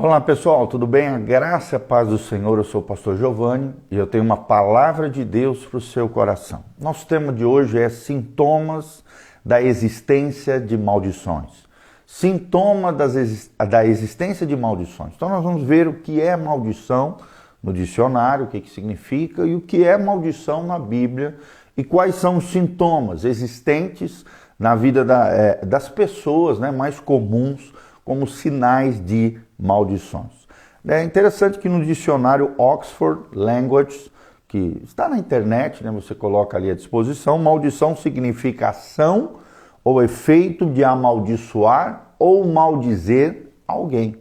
Olá pessoal, tudo bem? A graça e a paz do Senhor, eu sou o pastor Giovanni e eu tenho uma palavra de Deus para o seu coração. Nosso tema de hoje é sintomas da existência de maldições. Sintoma da existência de maldições. Então nós vamos ver o que é maldição no dicionário, o que significa e o que é maldição na Bíblia e quais são os sintomas existentes na vida das pessoas, mais comuns como sinais de maldições. É interessante que no dicionário Oxford Languages, que está na internet, você coloca ali à disposição, maldição significa ação ou efeito de amaldiçoar ou maldizer alguém.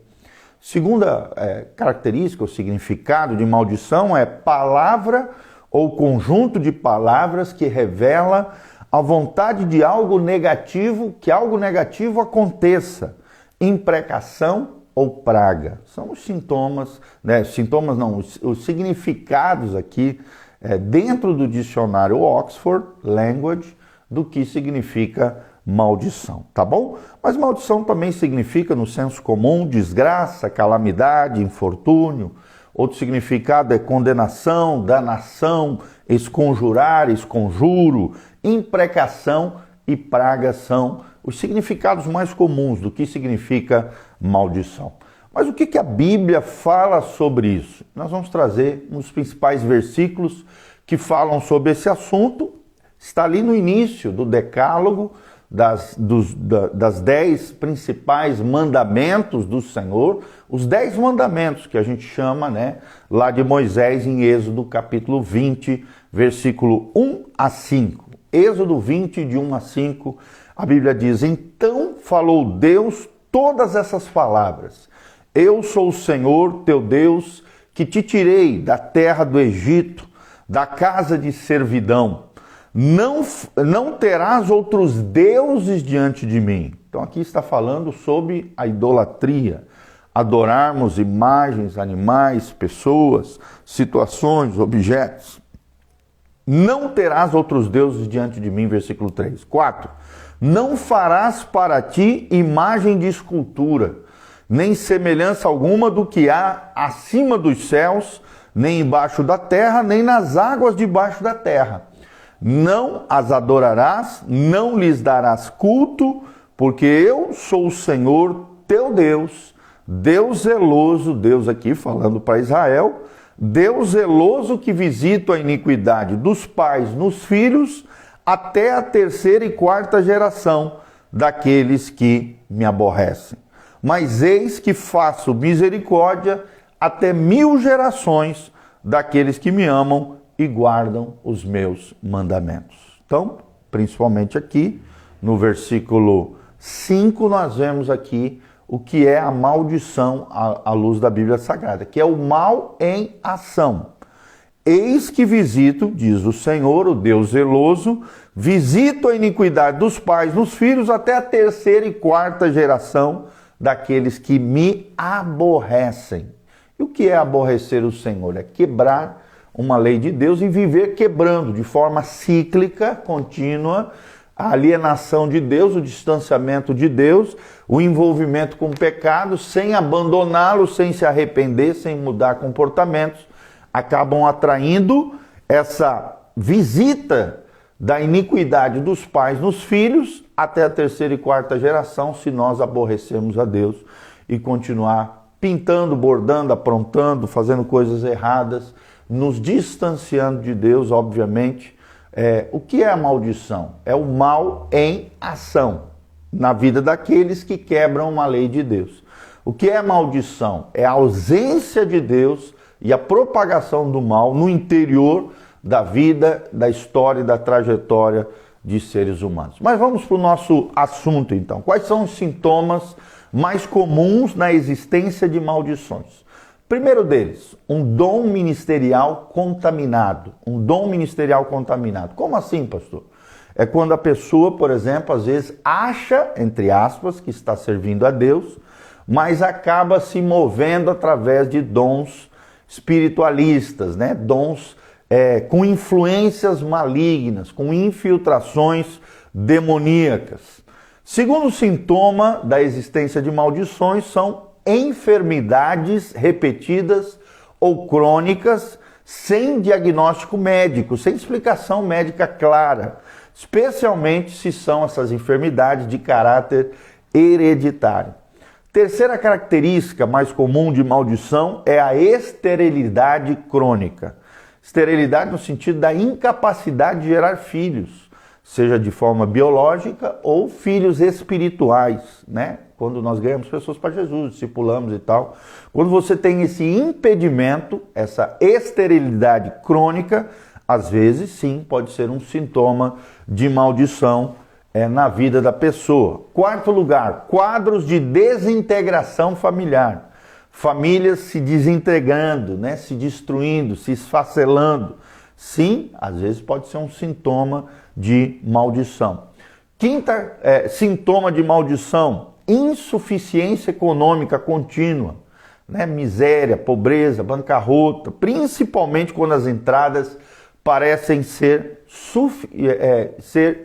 Segunda característica ou significado de maldição é palavra ou conjunto de palavras que revela a vontade de algo negativo, que algo negativo aconteça. Imprecação ou praga. São os sintomas, os significados aqui dentro do dicionário Oxford Language do que significa maldição, tá bom? Mas maldição também significa, no senso comum, desgraça, calamidade, infortúnio. Outro significado é condenação, danação, esconjurar, esconjuro, imprecação e praga são os significados mais comuns do que significa maldição. Mas o que a Bíblia fala sobre isso? Nós vamos trazer uns principais versículos que falam sobre esse assunto. Está ali no início do decálogo, das 10 principais mandamentos do Senhor, os 10 mandamentos que a gente chama, lá de Moisés em Êxodo capítulo 20, versículo 1 a 5. Êxodo 20, de 1 a 5, a Bíblia diz: Então falou Deus todas essas palavras. Eu sou o Senhor teu Deus, que te tirei da terra do Egito, da casa de servidão. Não terás outros deuses diante de mim. Então aqui está falando sobre a idolatria. Adorarmos imagens, animais, pessoas, situações, objetos. Não terás outros deuses diante de mim, versículo 3. 4. Não farás para ti imagem de escultura, nem semelhança alguma do que há acima dos céus, nem embaixo da terra, nem nas águas debaixo da terra. Não as adorarás, não lhes darás culto, porque eu sou o Senhor teu Deus, Deus zeloso, Deus aqui falando para Israel, Deus zeloso que visita a iniquidade dos pais nos filhos, até a terceira e quarta geração daqueles que me aborrecem. Mas eis que faço misericórdia até 1000 gerações daqueles que me amam e guardam os meus mandamentos. Então, principalmente aqui, no versículo 5, nós vemos aqui o que é a maldição à luz da Bíblia Sagrada, que é o mal em ação. Eis que visito, diz o Senhor, o Deus zeloso, visito a iniquidade dos pais nos filhos até a terceira e quarta geração daqueles que me aborrecem. E o que é aborrecer o Senhor? É quebrar uma lei de Deus e viver quebrando de forma cíclica, contínua, a alienação de Deus, o distanciamento de Deus, o envolvimento com o pecado, sem abandoná-lo, sem se arrepender, sem mudar comportamentos, acabam atraindo essa visita da iniquidade dos pais nos filhos até a terceira e quarta geração, se nós aborrecermos a Deus e continuar pintando, bordando, aprontando, fazendo coisas erradas, nos distanciando de Deus, obviamente. O que é a maldição? É o mal em ação na vida daqueles que quebram uma lei de Deus. O que é maldição? É a ausência de Deus e a propagação do mal no interior da vida, da história e da trajetória de seres humanos. Mas vamos para o nosso assunto então. Quais são os sintomas mais comuns na existência de maldições? Primeiro deles, um dom ministerial contaminado. Um dom ministerial contaminado. Como assim, pastor? É quando a pessoa, por exemplo, às vezes acha, entre aspas, que está servindo a Deus, mas acaba se movendo através de dons espiritualistas, dons com influências malignas, com infiltrações demoníacas. Segundo sintoma da existência de maldições são enfermidades repetidas ou crônicas sem diagnóstico médico, sem explicação médica clara, especialmente se são essas enfermidades de caráter hereditário. Terceira característica mais comum de maldição é a esterilidade crônica. Esterilidade no sentido da incapacidade de gerar filhos, seja de forma biológica ou filhos espirituais, né? Quando nós ganhamos pessoas para Jesus, discipulamos e tal. Quando você tem esse impedimento, essa esterilidade crônica, às vezes sim, pode ser um sintoma de maldição na vida da pessoa. Quarto lugar, quadros de desintegração familiar. Famílias se desintegrando, né? Se destruindo, se esfacelando. Sim, às vezes pode ser um sintoma de maldição. Quinta sintoma de maldição, insuficiência econômica contínua, né? Miséria, pobreza, bancarrota, principalmente quando as entradas parecem ser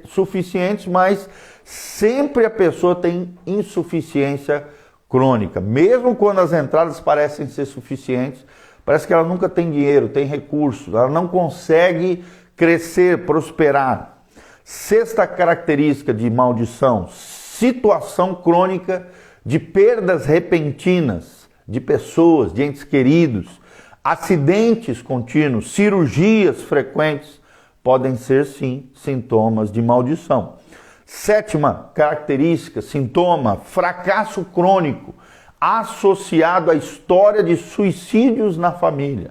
suficientes, mas sempre a pessoa tem insuficiência crônica. Mesmo quando as entradas parecem ser suficientes, parece que ela nunca tem dinheiro, tem recursos, ela não consegue crescer, prosperar. Sexta característica de maldição, situação crônica de perdas repentinas de pessoas, de entes queridos, acidentes contínuos, cirurgias frequentes, podem ser sim sintomas de maldição. Sétima característica, sintoma, fracasso crônico, associado à história de suicídios na família.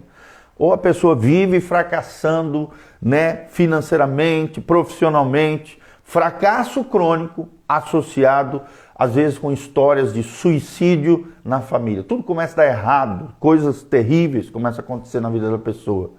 Ou a pessoa vive fracassando, né, financeiramente, profissionalmente, fracasso crônico associado às vezes com histórias de suicídio na família. Tudo começa a dar errado, coisas terríveis começam a acontecer na vida da pessoa.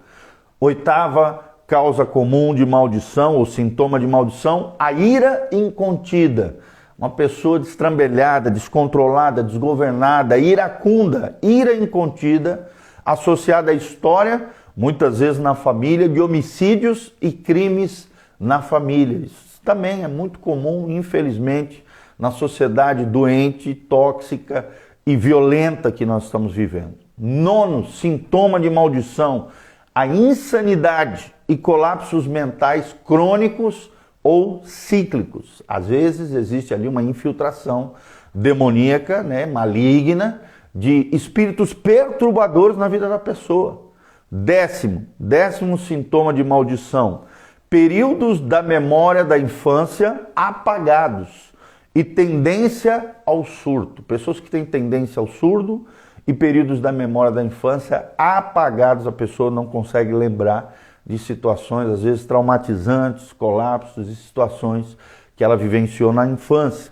Oitava causa comum de maldição ou sintoma de maldição, a ira incontida. Uma pessoa destrambelhada, descontrolada, desgovernada, iracunda, ira incontida, associada à história, muitas vezes na família, de homicídios e crimes na família. Isso também é muito comum, infelizmente, na sociedade doente, tóxica e violenta que nós estamos vivendo. Nono, sintoma de maldição, a insanidade e colapsos mentais crônicos ou cíclicos. Às vezes existe ali uma infiltração demoníaca, né, maligna, de espíritos perturbadores na vida da pessoa. Décimo sintoma de maldição, períodos da memória da infância apagados e tendência ao surto. Pessoas que têm tendência ao surdo e períodos da memória da infância apagados, a pessoa não consegue lembrar de situações, às vezes traumatizantes, colapsos e situações que ela vivenciou na infância.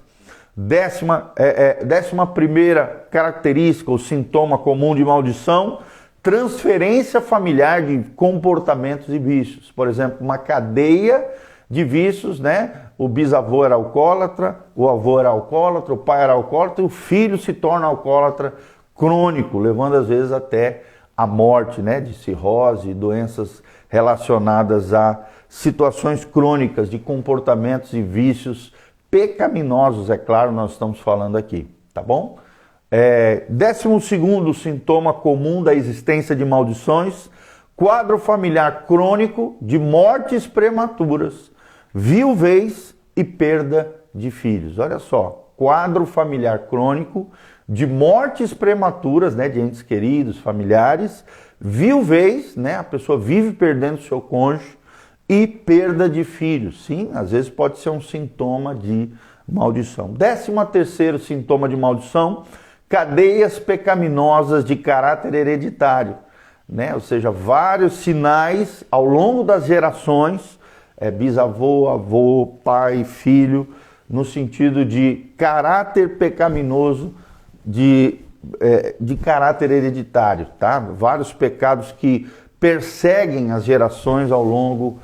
Décima primeira característica ou sintoma comum de maldição, transferência familiar de comportamentos e vícios. Por exemplo, uma cadeia de vícios, né? O bisavô era alcoólatra, o avô era alcoólatra, o pai era alcoólatra, e o filho se torna alcoólatra crônico, levando às vezes até a morte, né? De cirrose e doenças relacionadas a situações crônicas de comportamentos e vícios pecaminosos, é claro, nós estamos falando aqui, tá bom? 12º sintoma comum da existência de maldições, quadro familiar crônico de mortes prematuras, viuvez e perda de filhos. Olha só, quadro familiar crônico de mortes prematuras, né, de entes queridos, familiares, viuvez, né, a pessoa vive perdendo seu cônjuge, e perda de filhos. Sim, às vezes pode ser um sintoma de maldição. 13º sintoma de maldição, cadeias pecaminosas de caráter hereditário, né? Ou seja, vários sinais ao longo das gerações, bisavô, avô, pai, filho, no sentido de caráter pecaminoso, de caráter hereditário, tá? Vários pecados que perseguem as gerações ao longo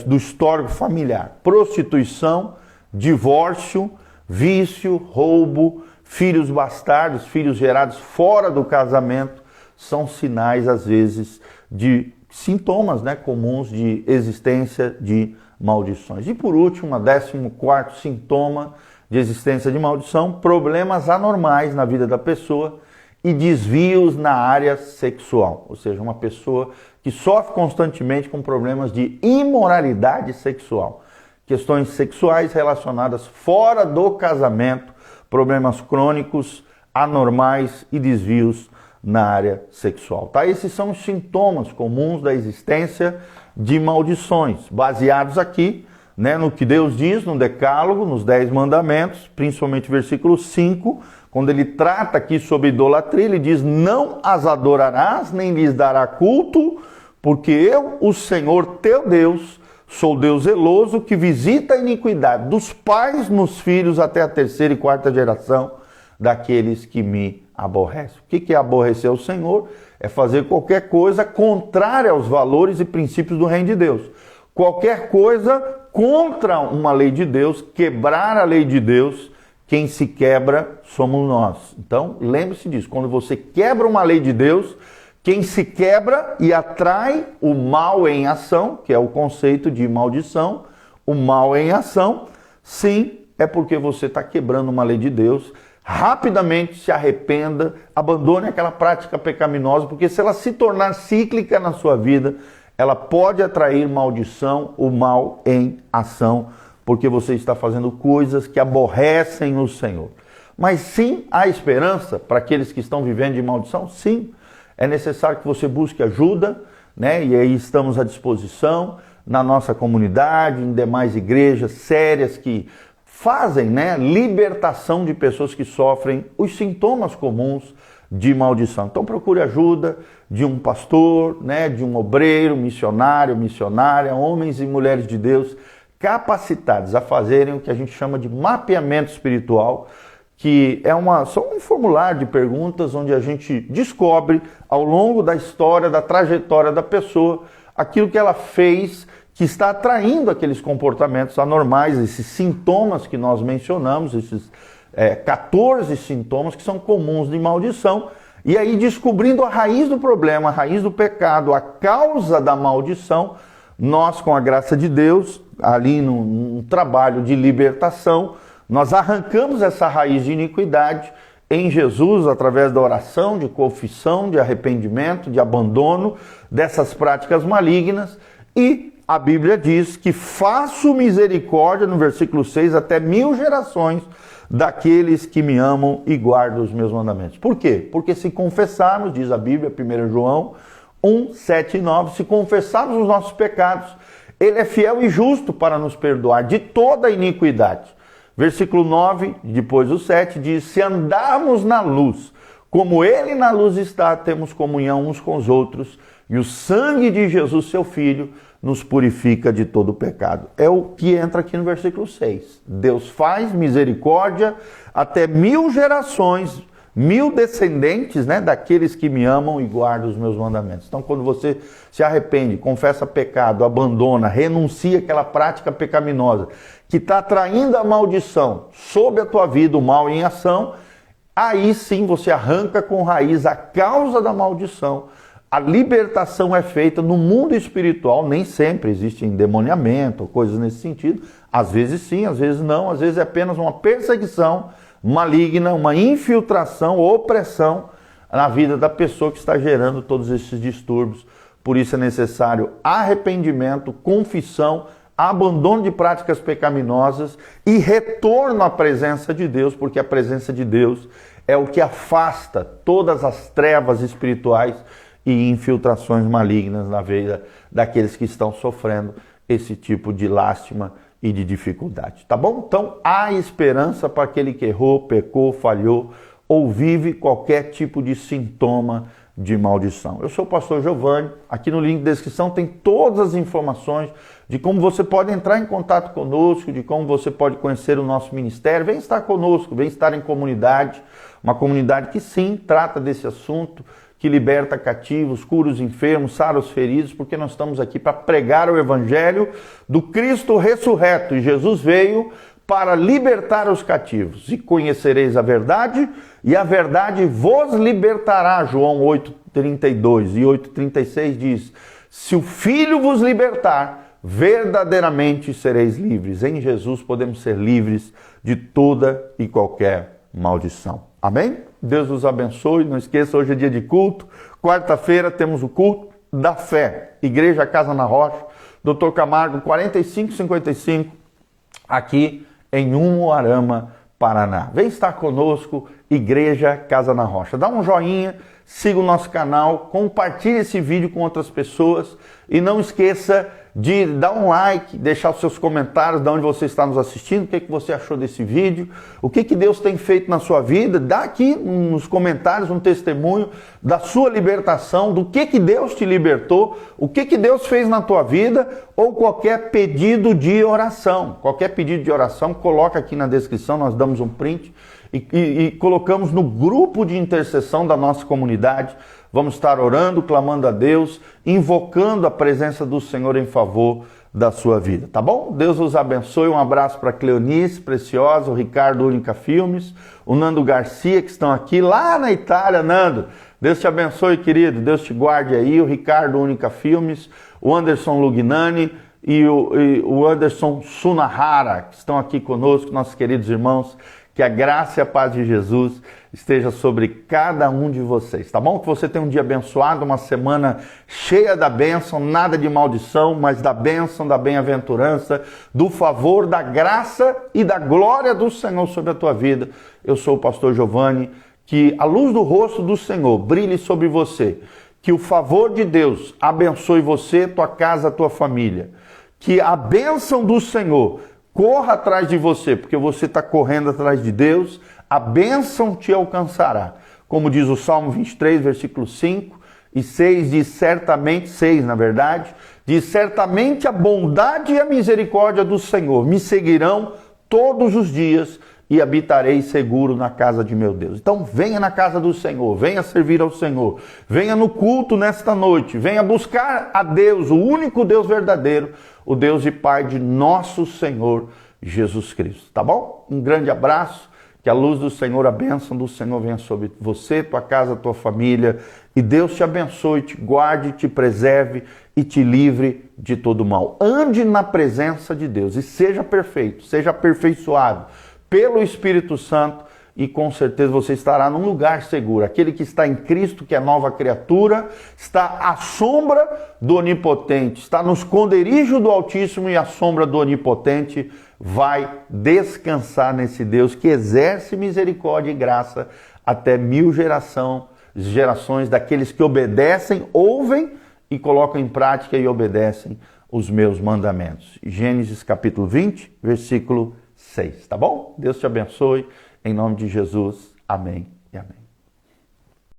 do histórico familiar. Prostituição, divórcio, vício, roubo, filhos bastardos, filhos gerados fora do casamento, são sinais, às vezes, de sintomas, né, comuns de existência de maldições. E por último, 14º sintoma de existência de maldição, problemas anormais na vida da pessoa e desvios na área sexual. Ou seja, uma pessoa que sofre constantemente com problemas de imoralidade sexual. Questões sexuais relacionadas fora do casamento, problemas crônicos, anormais e desvios na área sexual. Tá? Esses são os sintomas comuns da existência de maldições, baseados aqui, né, no que Deus diz no Decálogo, nos 10 mandamentos, principalmente versículo 5, quando ele trata aqui sobre idolatria, ele diz: não as adorarás, nem lhes dará culto, porque eu, o Senhor teu Deus, sou Deus zeloso, que visita a iniquidade dos pais nos filhos até a 3ª e 4ª geração daqueles que me aborrecem. O que é aborrecer o Senhor? É fazer qualquer coisa contrária aos valores e princípios do reino de Deus. Qualquer coisa contra uma lei de Deus, quebrar a lei de Deus, quem se quebra somos nós. Então, lembre-se disso, quando você quebra uma lei de Deus, quem se quebra e atrai o mal em ação, que é o conceito de maldição, o mal em ação, sim, é porque você está quebrando uma lei de Deus. Rapidamente se arrependa, abandone aquela prática pecaminosa, porque se ela se tornar cíclica na sua vida, ela pode atrair maldição, o mal em ação, porque você está fazendo coisas que aborrecem o Senhor. Mas sim, há esperança para aqueles que estão vivendo de maldição? Sim, é necessário que você busque ajuda, né? E aí estamos à disposição na nossa comunidade, em demais igrejas sérias que fazem, né, libertação de pessoas que sofrem os sintomas comuns de maldição. Então procure ajuda de um pastor, né, de um obreiro, missionário, missionária, homens e mulheres de Deus capacitados a fazerem o que a gente chama de mapeamento espiritual, que é só um formulário de perguntas onde a gente descobre ao longo da história, da trajetória da pessoa, aquilo que ela fez que está atraindo aqueles comportamentos anormais, esses sintomas que nós mencionamos, esses 14 sintomas que são comuns de maldição, e aí descobrindo a raiz do problema, a raiz do pecado, a causa da maldição, nós, com a graça de Deus, ali num trabalho de libertação, nós arrancamos essa raiz de iniquidade em Jesus, através da oração, de confissão, de arrependimento, de abandono dessas práticas malignas, e a Bíblia diz que faço misericórdia, no versículo 6, até 1000 gerações daqueles que me amam e guardam os meus mandamentos. Por quê? Porque se confessarmos, diz a Bíblia, 1 João 1, 7 e 9, se confessarmos os nossos pecados, Ele é fiel e justo para nos perdoar de toda a iniquidade. Versículo 9, depois o 7, diz: se andarmos na luz, como Ele na luz está, temos comunhão uns com os outros, e o sangue de Jesus, seu Filho, nos purifica de todo o pecado. É o que entra aqui no versículo 6. Deus faz misericórdia até 1000 gerações, 1000 descendentes, né, daqueles que me amam e guardam os meus mandamentos. Então, quando você se arrepende, confessa pecado, abandona, renuncia àquela prática pecaminosa que está traindo a maldição sobre a tua vida, o mal em ação, aí sim você arranca com raiz a causa da maldição. A libertação é feita no mundo espiritual, nem sempre existe endemoniamento, coisas nesse sentido. Às vezes sim, às vezes não, às vezes é apenas uma perseguição maligna, uma infiltração, opressão na vida da pessoa que está gerando todos esses distúrbios. Por isso é necessário arrependimento, confissão, abandono de práticas pecaminosas e retorno à presença de Deus, porque a presença de Deus é o que afasta todas as trevas espirituais e infiltrações malignas na vida daqueles que estão sofrendo esse tipo de lástima e de dificuldade, tá bom? Então, há esperança para aquele que errou, pecou, falhou ou vive qualquer tipo de sintoma de maldição. Eu sou o pastor Giovanni, aqui no link de descrição tem todas as informações de como você pode entrar em contato conosco, de como você pode conhecer o nosso ministério. Vem estar conosco, vem estar em comunidade, uma comunidade que sim, trata desse assunto, que liberta cativos, cura os enfermos, sara os feridos, porque nós estamos aqui para pregar o evangelho do Cristo ressurreto. E Jesus veio para libertar os cativos. E conhecereis a verdade, e a verdade vos libertará. João 8:32 e 8:36 diz: se o Filho vos libertar, verdadeiramente sereis livres. Em Jesus podemos ser livres de toda e qualquer maldição. Amém? Deus os abençoe. Não esqueça, hoje é dia de culto. Quarta-feira temos o culto da fé. Igreja Casa na Rocha, Dr. Camargo, 4555, aqui em Umuarama, Paraná. Vem estar conosco, Igreja Casa na Rocha. Dá um joinha, siga o nosso canal, compartilhe esse vídeo com outras pessoas e não esqueça de dar um like, deixar os seus comentários de onde você está nos assistindo, o que você achou desse vídeo, o que Deus tem feito na sua vida. Dá aqui nos comentários um testemunho da sua libertação, do que Deus te libertou, o que Deus fez na tua vida, ou qualquer pedido de oração. Qualquer pedido de oração, coloca aqui na descrição, nós damos um print e colocamos no grupo de intercessão da nossa comunidade. Vamos estar orando, clamando a Deus, invocando a presença do Senhor em favor da sua vida, tá bom? Deus os abençoe, um abraço para Cleonice Preciosa, o Ricardo Única Filmes, o Nando Garcia, que estão aqui lá na Itália. Nando, Deus te abençoe, querido, Deus te guarde aí, o Ricardo Única Filmes, o Anderson Lugnani e o Anderson Sunahara, que estão aqui conosco, nossos queridos irmãos. Que a graça e a paz de Jesus esteja sobre cada um de vocês, tá bom? Que você tenha um dia abençoado, uma semana cheia da bênção, nada de maldição, mas da bênção, da bem-aventurança, do favor, da graça e da glória do Senhor sobre a tua vida. Eu sou o pastor Giovanni, que a luz do rosto do Senhor brilhe sobre você, que o favor de Deus abençoe você, tua casa, tua família, que a bênção do Senhor corra atrás de você, porque você está correndo atrás de Deus, a bênção te alcançará. Como diz o Salmo 23, versículo 5 e 6, diz certamente, 6 na verdade, diz certamente a bondade e a misericórdia do Senhor me seguirão todos os dias e habitarei seguro na casa de meu Deus. Então venha na casa do Senhor, venha servir ao Senhor, venha no culto nesta noite, venha buscar a Deus, o único Deus verdadeiro, o Deus e Pai de nosso Senhor Jesus Cristo, tá bom? Um grande abraço, que a luz do Senhor, a bênção do Senhor venha sobre você, tua casa, tua família, e Deus te abençoe, te guarde, te preserve e te livre de todo mal. Ande na presença de Deus e seja perfeito, seja aperfeiçoado pelo Espírito Santo, e com certeza você estará num lugar seguro. Aquele que está em Cristo, que é nova criatura, está à sombra do Onipotente, está no esconderijo do Altíssimo, e à sombra do Onipotente vai descansar nesse Deus que exerce misericórdia e graça até 1000 gerações daqueles que obedecem, ouvem e colocam em prática e obedecem os meus mandamentos. Gênesis capítulo 20, versículo 6, tá bom? Deus te abençoe. Em nome de Jesus, amém